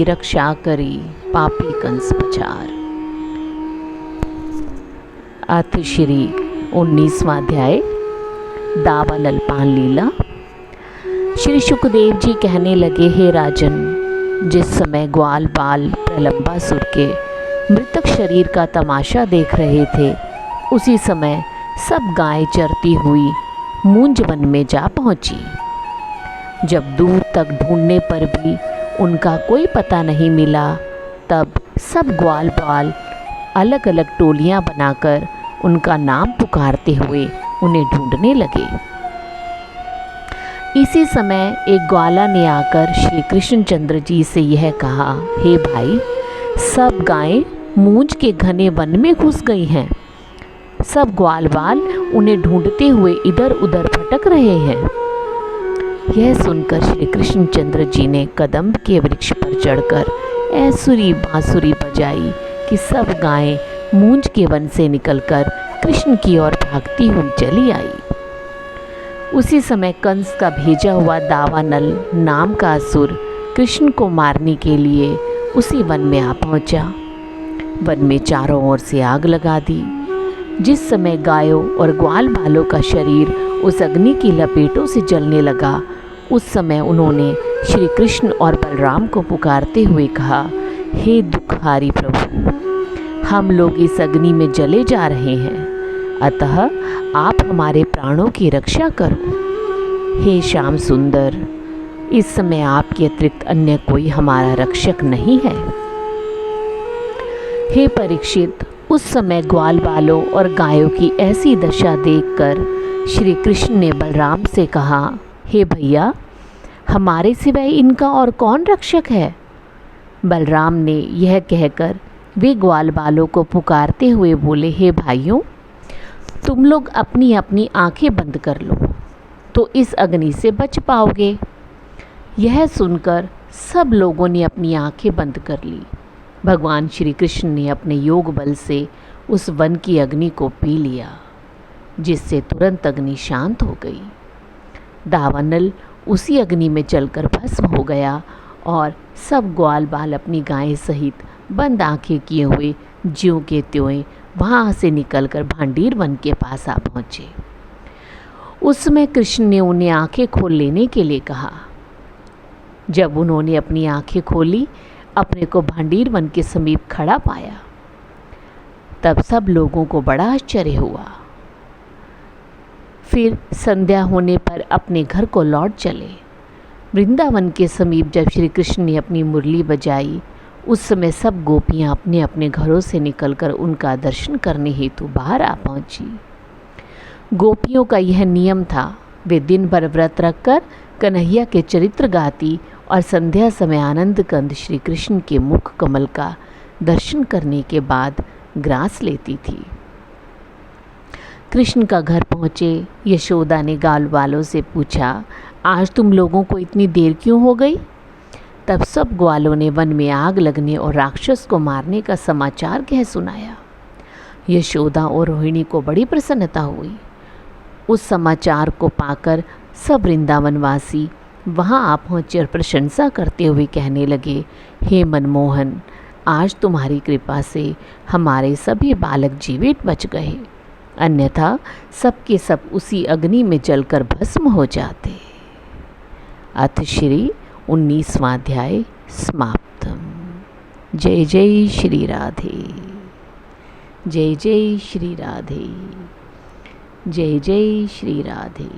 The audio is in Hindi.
की रक्षा करी पापी कंस पछार। अथ श्री 19वां अध्याय दावानल पान लीला। श्री सुखदेव जी कहने लगे, हे राजन, जिस समय ग्वाल बाल प्रलंबासुर के मृतक शरीर का तमाशा देख रहे थे, उसी समय सब गायें चरती हुई मूंज वन में जा पहुंची। जब दूर तक ढूंढने पर भी उनका कोई पता नहीं मिला, तब सब ग्वाल बाल अलग अलग टोलियां बनाकर उनका नाम पुकारते हुए उन्हें ढूंढने लगे। इसी समय एक ग्वाला ने आकर श्री कृष्णचंद्र जी से यह कहा, हे भाई, सब गायें मूंज के घने वन में घुस गई हैं। सब ग्वाल बाल उन्हें ढूंढते हुए इधर उधर भटक रहे हैं। यह सुनकर श्री कृष्णचंद्र जी ने कदम्ब के वृक्ष पर चढ़कर ऐसुरी बांसुरी बजाई कि सब गायें मूंज के वन से निकलकर कृष्ण की ओर भागती हुई चली आई। उसी समय कंस का भेजा हुआ दावानल नाम का असुर कृष्ण को मारने के लिए उसी वन में आ पहुंचा। वन में चारों ओर से आग लगा दी। जिस समय गायों और ग्वाल बालों का शरीर उस अग्नि की लपेटों से जलने लगा, उस समय उन्होंने श्री कृष्ण और बलराम को पुकारते हुए कहा, हे दुखहारी प्रभु, हम लोग इस अग्नि में जले जा रहे हैं, अतः आप हमारे प्राणों की रक्षा करो। हे श्याम सुंदर, इस समय आपके अतिरिक्त अन्य कोई हमारा रक्षक नहीं है। हे परीक्षित, उस समय ग्वाल बालों और गायों की ऐसी दशा देखकर श्री कृष्ण ने बलराम से कहा, हे भैया, हमारे सिवाय इनका और कौन रक्षक है। बलराम ने यह कहकर वे ग्वाल बालों को पुकारते हुए बोले, हे भाइयों, तुम लोग अपनी अपनी आंखें बंद कर लो तो इस अग्नि से बच पाओगे। यह सुनकर सब लोगों ने अपनी आंखें बंद कर ली। भगवान श्री कृष्ण ने अपने योग बल से उस वन की अग्नि को पी लिया, जिससे तुरंत अग्नि शांत हो गई। दावानल उसी अग्नि में जलकर भस्म हो गया और सब ग्वाल बाल अपनी गायें सहित बंद आंखें किए हुए ज्यों के त्यों वहाँ से निकलकर भांडीर वन के पास आ पहुँचे। उस समय कृष्ण ने उन्हें आंखें खोल लेने के लिए कहा। जब उन्होंने अपनी आंखें खोली, अपने को भांडीर वन के समीप खड़ा पाया, तब सब लोगों को बड़ा आश्चर्य हुआ। फिर संध्या होने पर अपने घर को लौट चले। वृंदावन के समीप जब श्री कृष्ण ने अपनी मुरली बजाई, उस समय सब गोपियाँ अपने अपने घरों से निकलकर उनका दर्शन करने हेतु बाहर आ पहुँची। गोपियों का यह नियम था, वे दिन भर व्रत रखकर कन्हैया के चरित्र गाती और संध्या समय आनंद कंद श्री कृष्ण के मुख कमल का दर्शन करने के बाद ग्रास लेती थी। कृष्ण का घर पहुँचे, यशोदा ने गाल वालों से पूछा, आज तुम लोगों को इतनी देर क्यों हो गई। तब सब ग्वालों ने वन में आग लगने और राक्षस को मारने का समाचार कह सुनाया। यशोदा और रोहिणी को बड़ी प्रसन्नता हुई। उस समाचार को पाकर सब वृंदावनवासी वहाँ आ पहुँचे और प्रशंसा करते हुए कहने लगे, हे मनमोहन, आज तुम्हारी कृपा से हमारे सभी बालक जीवित बच गए, अन्यथा सबके सब उसी अग्नि में जलकर भस्म हो जाते। अथ श्री 19वां अध्याय समाप्तम। जय जय श्री राधे, जय जय श्री राधे, जय जय श्री राधे।